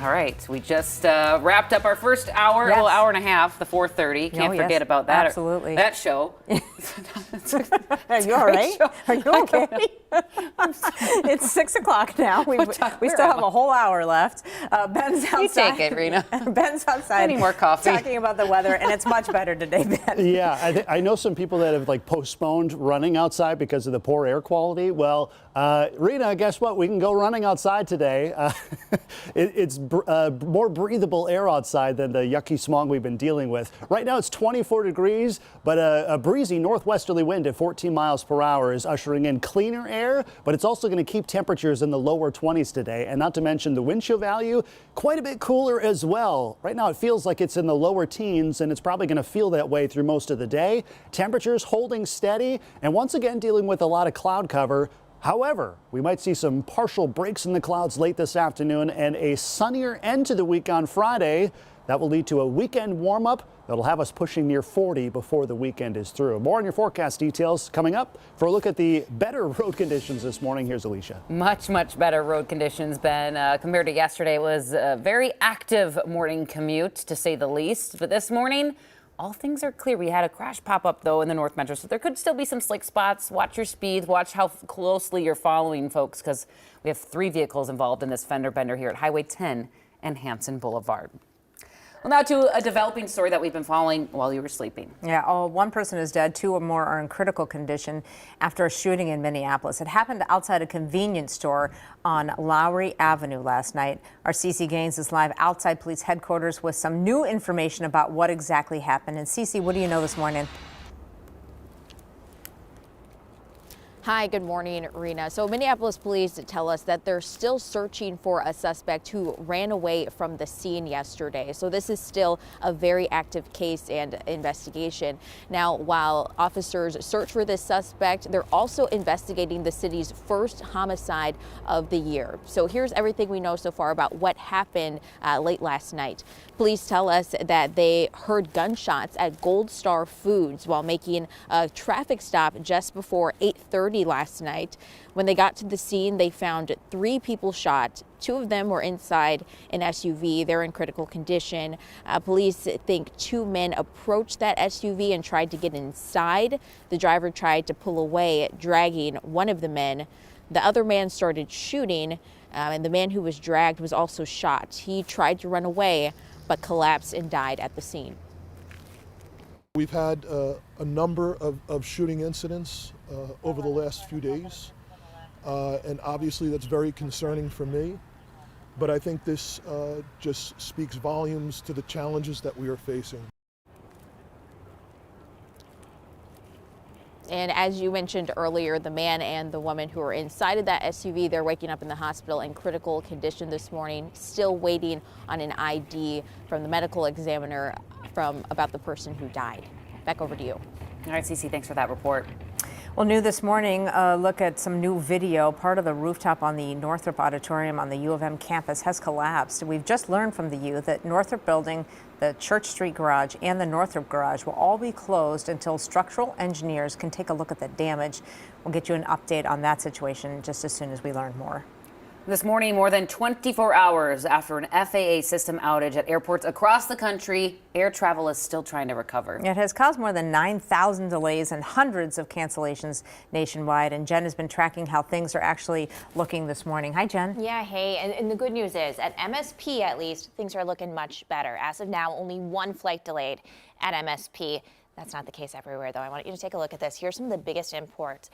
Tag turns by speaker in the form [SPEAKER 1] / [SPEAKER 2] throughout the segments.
[SPEAKER 1] All right, we just wrapped up our first hour,
[SPEAKER 2] Yes.
[SPEAKER 1] well, hour and a half, the 4:30. Can't
[SPEAKER 2] yes,
[SPEAKER 1] forget about that.
[SPEAKER 2] absolutely.
[SPEAKER 1] That show.
[SPEAKER 2] Are you all right?
[SPEAKER 1] show.
[SPEAKER 2] Are you okay? It's 6 o'clock now. We still have a whole hour left. Ben's outside.
[SPEAKER 1] You take it, Rena.
[SPEAKER 2] Ben's outside.
[SPEAKER 1] I need more coffee.
[SPEAKER 2] Talking about the weather, and it's much better today, Ben.
[SPEAKER 3] Yeah, I know some people that have postponed running outside because of the poor air quality. Well, Rena, guess what? We can go running outside today. It's more breathable air outside than the yucky smog we've been dealing with. Right now it's 24 degrees, but a breezy northwesterly wind at 14 miles per hour is ushering in cleaner air, but it's also going to keep temperatures in the lower 20s today. And not to mention the wind chill value, quite a bit cooler as well. Right now it feels like it's in the lower teens, and it's probably going to feel that way through most of the day. Temperatures holding steady, and once again dealing with a lot of cloud cover. However, we might see some partial breaks in the clouds late this afternoon and a sunnier end to the week on Friday. That will lead to a weekend warm-up that'll have us pushing near 40 before the weekend is through. More on your forecast details coming up. For a look at the better road conditions this morning, here's Alicia.
[SPEAKER 1] Much better road conditions, Ben. Compared to yesterday, it was a very active morning commute, to say the least. But this morning, all things are clear. We had a crash pop up, though, in the North Metro, so there could still be some slick spots. Watch your speed. Watch how closely you're following, folks, because we have 3 vehicles involved in this fender bender here at Highway 10 and Hanson Boulevard. Well, now to a developing story that we've been following while you were sleeping.
[SPEAKER 2] Yeah, one person is dead, 2 or more are in critical condition after a shooting in Minneapolis. It happened outside a convenience store on Lowry Avenue last night. Our CeCe Gaines is live outside police headquarters with some new information about what exactly happened. And CeCe, what do you know this morning?
[SPEAKER 4] Hi, good morning, Rena. So Minneapolis police tell us that they're still searching for a suspect who ran away from the scene yesterday. So this is still a very active case and investigation. Now, while officers search for this suspect, they're also investigating the city's first homicide of the year. So here's everything we know so far about what happened late last night. Police tell us that they heard gunshots at Gold Star Foods while making a traffic stop just before 8:30 last night. When they got to the scene, they found 3 people shot. 2 of them were inside an SUV. They're in critical condition. Police think 2 men approached that SUV and tried to get inside. The driver tried to pull away, dragging one of the men. The other man started shooting, and the man who was dragged was also shot. He tried to run away, but collapsed and died at the scene.
[SPEAKER 5] We've had a number of shooting incidents over the last few days, and obviously that's very concerning for me, but I think this just speaks volumes to the challenges that we are facing.
[SPEAKER 4] And as you mentioned earlier, the man and the woman who are inside of that SUV, they're waking up in the hospital in critical condition this morning, still waiting on an ID from the medical examiner about the person who died. Back over to you.
[SPEAKER 1] All right, CeCe, thanks for that report.
[SPEAKER 2] Well, new this morning, look at some new video. Part of the rooftop on the Northrop Auditorium on the U of M campus has collapsed. We've just learned from the U that Northrop Building, the Church Street Garage, and the Northrop Garage will all be closed until structural engineers can take a look at the damage. We'll get you an update on that situation just as soon as we learn more.
[SPEAKER 1] This morning, more than 24 hours after an FAA system outage at airports across the country, air travel is still trying to recover.
[SPEAKER 2] It has caused more than 9,000 delays and hundreds of cancellations nationwide. And Jen has been tracking how things are actually looking this morning. Hi, Jen.
[SPEAKER 6] Yeah, hey, and the good news is at MSP, at least, things are looking much better. As of now, only 1 flight delayed at MSP. That's not the case everywhere, though. I want you to take a look at this. Here's some of the biggest airports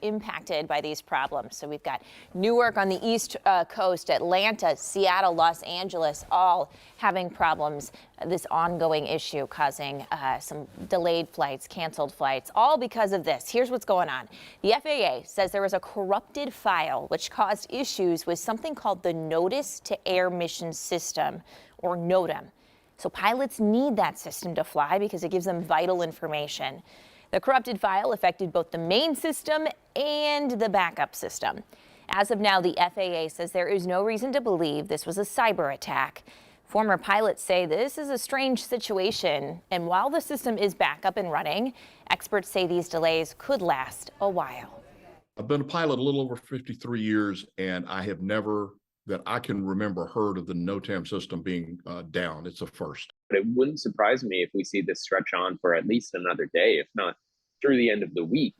[SPEAKER 6] impacted by these problems. So we've got Newark on the East Coast, Atlanta, Seattle, Los Angeles, all having problems. This ongoing issue causing some delayed flights, canceled flights, all because of this. Here's what's going on. The FAA says there was a corrupted file which caused issues with something called the Notice to Air Mission System, or NOTAM. So pilots need that system to fly because it gives them vital information. The corrupted file affected both the main system and the backup system. As of now, the FAA says there is no reason to believe this was a cyber attack. Former pilots say this is a strange situation, and while the system is back up and running, experts say these delays could last a while.
[SPEAKER 7] I've been a pilot a little over 53 years, and I have never that I can remember heard of the NOTAM system being down. It's a first.
[SPEAKER 8] But it wouldn't surprise me if we see this stretch on for at least another day, if not through the end of the week.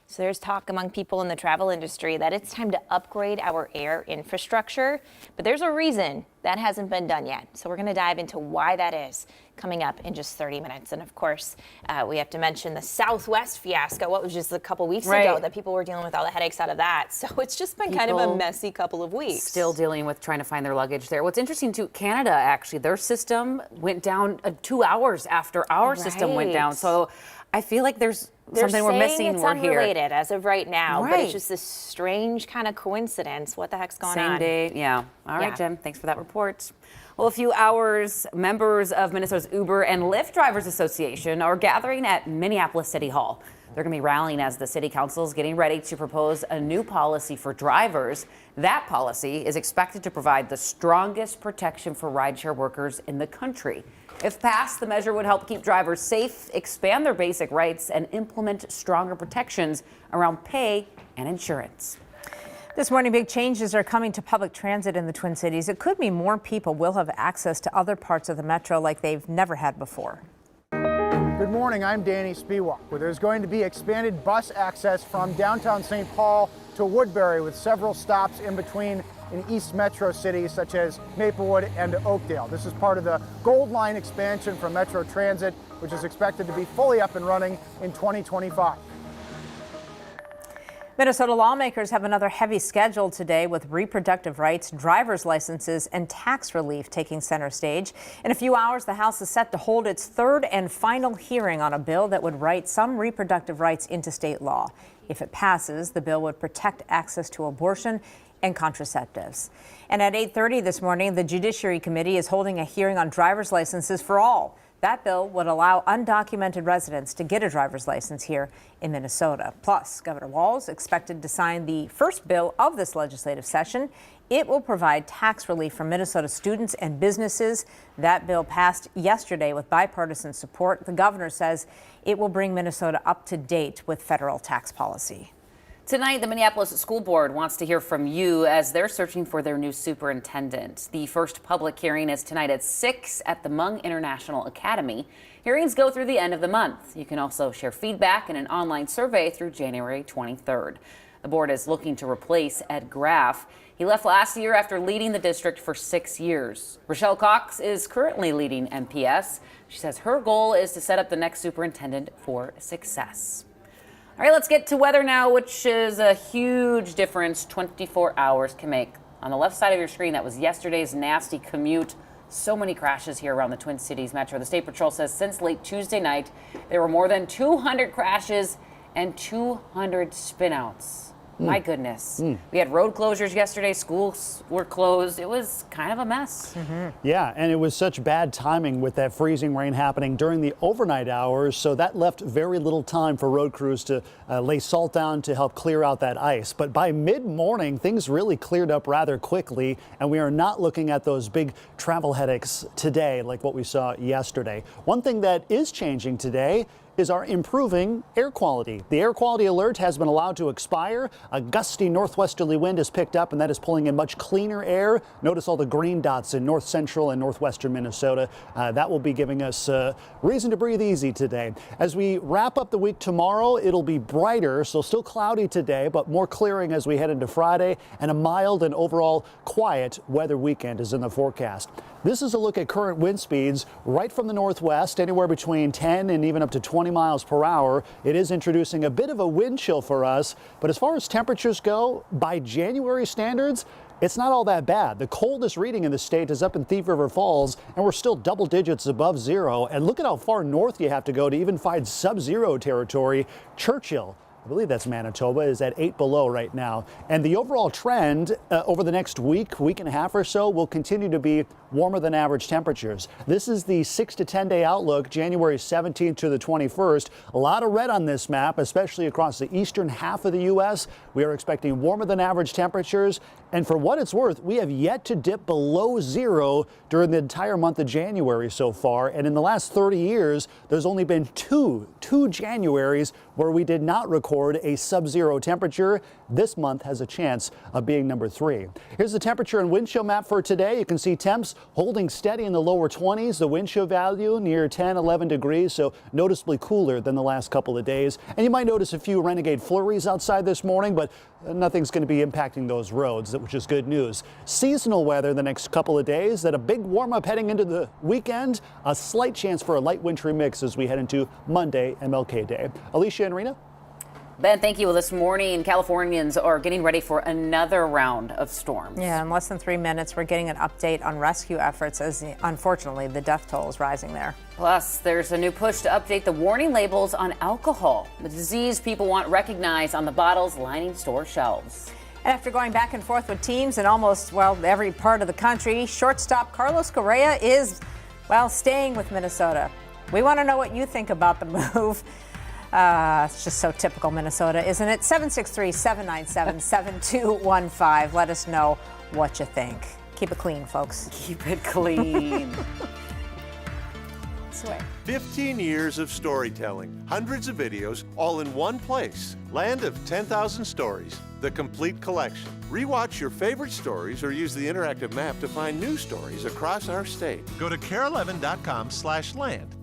[SPEAKER 6] So there's talk among people in the travel industry that it's time to upgrade our air infrastructure, but there's a reason that hasn't been done yet. So we're going to dive into why that is coming up in just 30 minutes. And of course, we have to mention the Southwest fiasco. What was just a couple weeks ago that people were dealing with all the headaches out of that. So it's just been kind of a messy couple of weeks.
[SPEAKER 1] Still dealing with trying to find their luggage there. What's interesting too, Canada actually, their system went down 2 hours after our system went down. So I feel like there's something we're missing.
[SPEAKER 6] It's
[SPEAKER 1] we're here.
[SPEAKER 6] unrelated as of right now, but it's just this strange kind of coincidence. What the heck's going on?
[SPEAKER 1] Same day, yeah. All right, Jen, thanks for that report. Well, a few hours, members of Minnesota's Uber and Lyft Drivers Association are gathering at Minneapolis City Hall. They're going to be rallying as the city council is getting ready to propose a new policy for drivers. That policy is expected to provide the strongest protection for rideshare workers in the country. If passed, the measure would help keep drivers safe, expand their basic rights, and implement stronger protections around pay and insurance.
[SPEAKER 2] This morning, big changes are coming to public transit in the Twin Cities. It could mean more people will have access to other parts of the metro like they've never had before.
[SPEAKER 9] Good morning, I'm Danny Spiewak, where there's going to be expanded bus access from downtown St. Paul to Woodbury with several stops in between in East Metro cities such as Maplewood and Oakdale. This is part of the Gold Line expansion from Metro Transit, which is expected to be fully up and running in 2025.
[SPEAKER 2] Minnesota lawmakers have another heavy schedule today with reproductive rights, driver's licenses, and tax relief taking center stage. In a few hours, the House is set to hold its third and final hearing on a bill that would write some reproductive rights into state law. If it passes, the bill would protect access to abortion and contraceptives. And at 8:30 this morning, the Judiciary Committee is holding a hearing on driver's licenses for all. That bill would allow undocumented residents to get a driver's license here in Minnesota. Plus, Governor Walz expected to sign the first bill of this legislative session. It will provide tax relief for Minnesota students and businesses. That bill passed yesterday with bipartisan support. The governor says it will bring Minnesota up to date with federal tax policy.
[SPEAKER 1] Tonight, the Minneapolis School Board wants to hear from you as they're searching for their new superintendent. The first public hearing is tonight at 6 at the Mung International Academy. Hearings go through the end of the month. You can also share feedback in an online survey through January 23rd. The board is looking to replace Ed Graff. He left last year after leading the district for 6 years. Rochelle Cox is currently leading MPS. She says her goal is to set up the next superintendent for success. All right, let's get to weather now, which is a huge difference 24 hours can make. On the left side of your screen, that was yesterday's nasty commute. So many crashes here around the Twin Cities metro. The State Patrol says since late Tuesday night, there were more than 200 crashes and 200 spinouts. My goodness. We had road closures yesterday. Schools were closed. It was kind of a mess.
[SPEAKER 3] Yeah, and it was such bad timing with that freezing rain happening during the overnight hours, so that left very little time for road crews to lay salt down to help clear out that ice. But by mid-morning, things really cleared up rather quickly, and we are not looking at those big travel headaches today like what we saw yesterday. One thing that is changing today is our improving air quality. The air quality alert has been allowed to expire. A gusty northwesterly wind has picked up, and that is pulling in much cleaner air. Notice all the green dots in north central and northwestern Minnesota. That will be giving us reason to breathe easy today. As we wrap up the week tomorrow, it'll be brighter, so still cloudy today, but more clearing as we head into Friday, and a mild and overall quiet weather weekend is in the forecast. This is a look at current wind speeds right from the northwest, anywhere between 10 and even up to 20 miles per hour. It is introducing a bit of a wind chill for us, but as far as temperatures go, by January standards, it's not all that bad. The coldest reading in the state is up in Thief River Falls, and we're still double digits above zero. And look at how far north you have to go to even find sub-zero territory. Churchill, I believe that's Manitoba, is at 8 below right now. And the overall trend over the next week and a half or so will continue to be warmer than average temperatures. This is the 6 to 10 day outlook, January 17th to the 21st. A lot of red on this map, especially across the eastern half of the U.S. We are expecting warmer than average temperatures And for what it's worth, we have yet to dip below zero during the entire month of January so far. And in the last 30 years, there's only been two Januaries where we did not record a sub-zero temperature. This month has a chance of being number 3. Here's the temperature and wind chill map for today. You can see temps holding steady in the lower 20s. The wind chill value near 10, 11 degrees, so noticeably cooler than the last couple of days. And you might notice a few renegade flurries outside this morning, but nothing's going to be impacting those roads, which is good news. Seasonal weather the next couple of days, then a big warm up heading into the weekend, a slight chance for a light wintry mix as we head into Monday, MLK Day. Alicia and Rena?
[SPEAKER 1] Ben, thank you. Well, this morning, Californians are getting ready for another round of storms.
[SPEAKER 2] Yeah, in less than 3 minutes, we're getting an update on rescue efforts as, unfortunately, the death toll is rising there.
[SPEAKER 1] Plus, there's a new push to update the warning labels on alcohol, the disease people want recognized on the bottles lining store shelves.
[SPEAKER 2] And after going back and forth with teams in almost, every part of the country, shortstop Carlos Correa is, staying with Minnesota. We want to know what you think about the move. It's just so typical Minnesota, isn't it? 763-797-7215. Let us know what you think. Keep it clean, folks.
[SPEAKER 1] Keep it clean.
[SPEAKER 2] Swear.
[SPEAKER 10] 15 years of storytelling, hundreds of videos, all in one place. Land of 10,000 Stories, the complete collection. Rewatch your favorite stories or use the interactive map to find new stories across our state. Go to care11.com/land